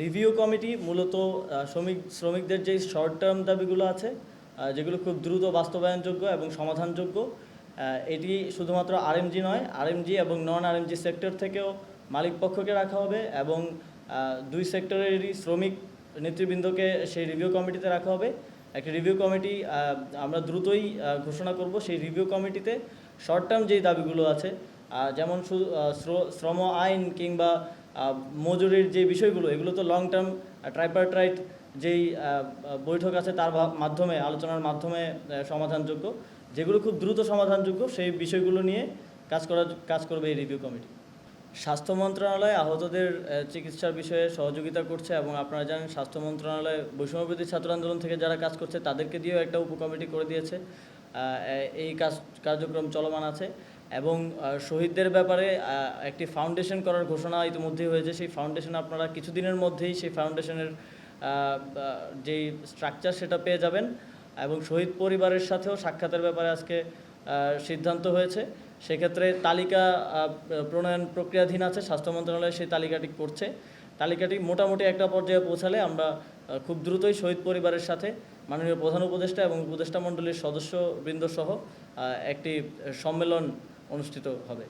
Review committee মূলত শ্রমিকদের যেই শর্ট টার্ম দাবিগুলো আছে যেগুলো খুব দ্রুত বাস্তবায়নযোগ্য এবং সমাধানযোগ্য, এটি শুধুমাত্র আরএমজি নয়, আরএমজি এবং নন আরএমজি সেক্টর থেকেও মালিক পক্ষকে রাখা হবে এবং দুই সেক্টরেরই শ্রমিক নেতৃবৃন্দকে সেই রিভিউ কমিটিতে রাখা হবে। একটা রিভিউ কমিটি আমরা দ্রুতই ঘোষণা করব। সেই রিভিউ কমিটিতে শর্ট টার্ম যেই দাবিগুলো আছে, যেমন শ্রম আইন কিংবা মজুরির যে বিষয়গুলো, এগুলো তো লং টার্ম ট্রাইপারট্রাইট যেই বৈঠক আছে তার মাধ্যমে, আলোচনার মাধ্যমে সমাধানযোগ্য। যেগুলো খুব দ্রুত সমাধানযোগ্য সেই বিষয়গুলো নিয়ে কাজ করবে এই রিভিউ কমিটি। স্বাস্থ্য মন্ত্রণালয় আহতদের চিকিৎসার বিষয়ে সহযোগিতা করছে এবং আপনারা জানেন স্বাস্থ্য মন্ত্রণালয় বৈষম্যবিরোধী ছাত্র আন্দোলন থেকে যারা কাজ করছে তাদেরকে দিয়েও একটা উপকমিটি করে দিয়েছে। এই কার্যক্রম চলমান আছে এবং শহীদদের ব্যাপারে একটি ফাউন্ডেশন করার ঘোষণা ইতিমধ্যেই হয়েছে। সেই ফাউন্ডেশন আপনারা কিছুদিনের মধ্যেই সেই ফাউন্ডেশনের যেই স্ট্রাকচার সেটা পেয়ে যাবেন এবং শহীদ পরিবারের সাথেও সাক্ষাতের ব্যাপারে আজকে সিদ্ধান্ত হয়েছে। সেক্ষেত্রে তালিকা প্রণয়ন প্রক্রিয়াধীন আছে, স্বাস্থ্য মন্ত্রণালয় সেই তালিকাটি করছে। তালিকাটি মোটামুটি একটা পর্যায়ে পৌঁছালে আমরা খুব দ্রুতই শহীদ পরিবারের সাথে মাননীয় প্রধান উপদেষ্টা এবং উপদেষ্টা মণ্ডলীর সদস্যবৃন্দ সহ একটি সম্মেলন অনুষ্ঠিত হবে।